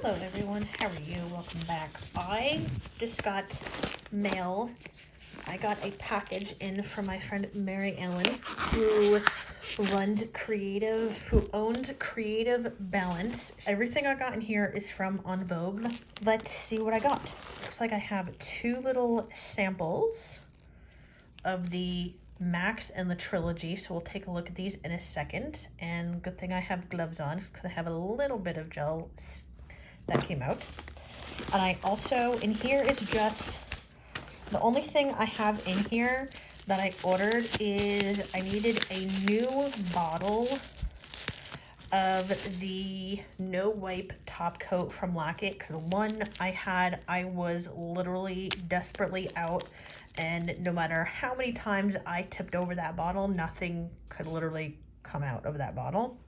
Hello everyone, how are you? Welcome back. I just got mail. I got a package in from my friend Mary Ellen, who owns Creative Ballance. Everything I got in here is from EnVogue. Let's see what I got. Looks like I have two little samples of the Maxx and the Trilogy, so we'll take a look at these in a second. And good thing I have gloves on because I have a little bit of gel that came out. And I also, in here is just, the only thing I have in here that I ordered is I needed a new bottle of the no wipe top coat from Lack It, because the one I had, I was literally desperately out, and no matter how many times I tipped over that bottle, nothing could literally come out of that bottle.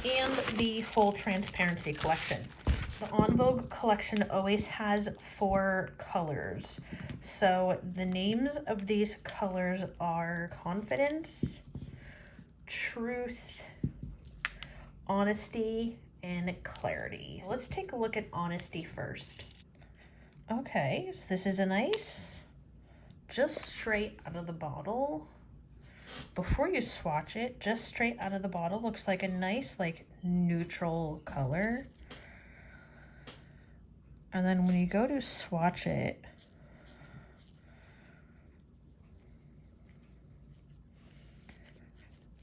And the full Transparency collection. The EnVogue collection always has 4 colors. So the names of these colors are Confidence, Truth, Honesty, and Clarity. Let's take a look at Honesty first. Okay, so this is a nice, just straight out of the bottle. Before you swatch it, just straight out of the bottle, looks like a nice, like, neutral color. And then when you go to swatch it,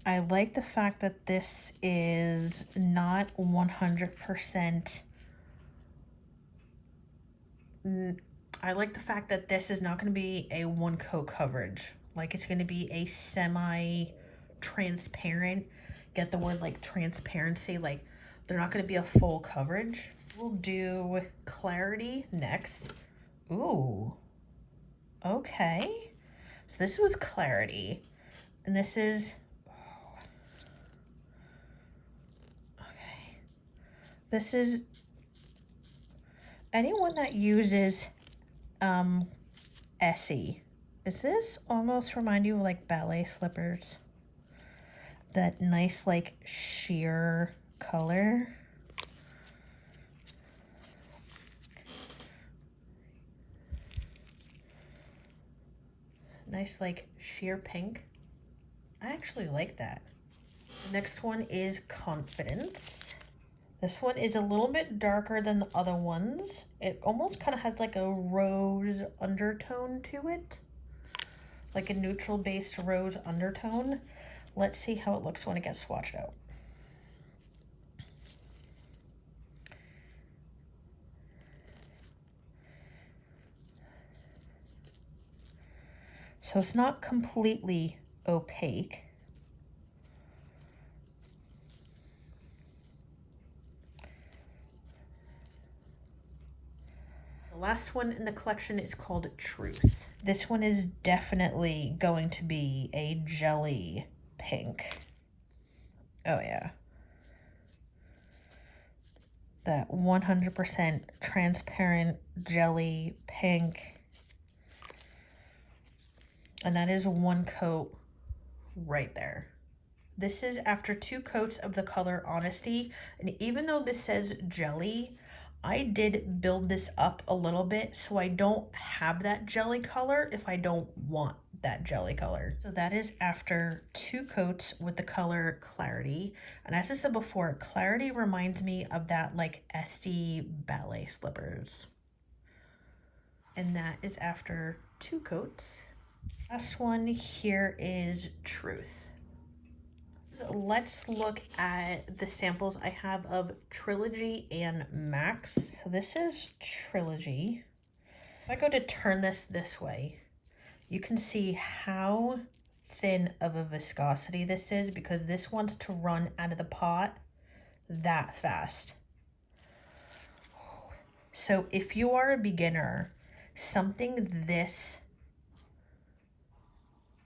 I like the fact that this is not 100%. I like the fact that this is not going to be a one coat coverage. Like, it's going to be a semi-transparent, get the word like transparency, like they're not going to be a full coverage. We'll do Clarity next. Ooh, okay. So this was Clarity, and this is, okay. This is, anyone that uses Essie, does this almost remind you of like ballet slippers? That nice like sheer color. Nice like sheer pink. I actually like that. The next one is Confidence. This one is a little bit darker than the other ones. It almost kind of has like a rose undertone to it. Like a neutral based rose undertone. Let's see how it looks when it gets swatched out. So it's not completely opaque. The last one in the collection is called Truth. This one is definitely going to be a jelly pink. Oh yeah. That 100% transparent jelly pink. And that is one coat right there. This is after 2 coats of the color Honesty. And even though this says jelly, I did build this up a little bit so I don't have that jelly color if I don't want that jelly color. So that is after 2 coats with the color Clarity. And as I said before, Clarity reminds me of that like Esty ballet slippers. And that is after 2 coats. Last one here is Truth. So let's look at the samples I have of Trilogy and Maxx. So this is Trilogy. If I go to turn this way, you can see how thin of a viscosity this is, because this wants to run out of the pot that fast. So if you are a beginner, something this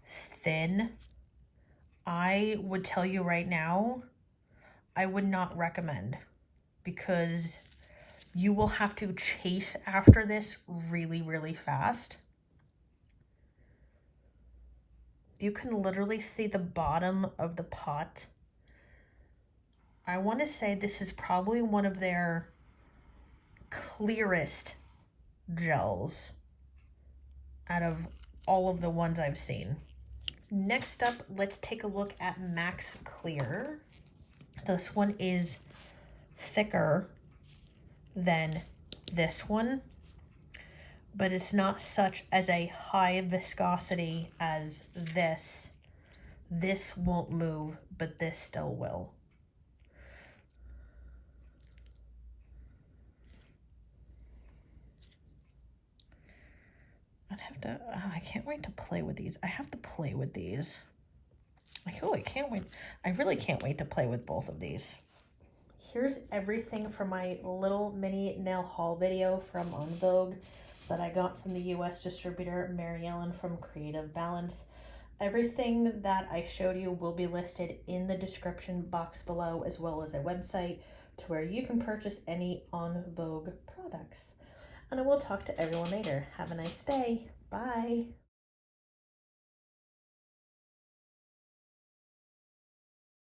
thin, I would tell you right now, I would not recommend, because you will have to chase after this really, really fast. You can literally see the bottom of the pot I want to say this is probably one of their clearest gels out of all of the ones I've seen. Next up, let's take a look at Maxx Clear. This one is thicker than this one, but it's not such as a high viscosity as this. This won't move, but this still will. I'd have to, I can't wait to play with these. I have to play with these. I can't wait. I really can't wait to play with both of these. Here's everything for my little mini nail haul video from EnVogue that I got from the US distributor, Mary Ellen from Creative Ballance. Everything that I showed you will be listed in the description box below, as well as a website to where you can purchase any EnVogue products. And I will talk to everyone later. Have a nice day. Bye.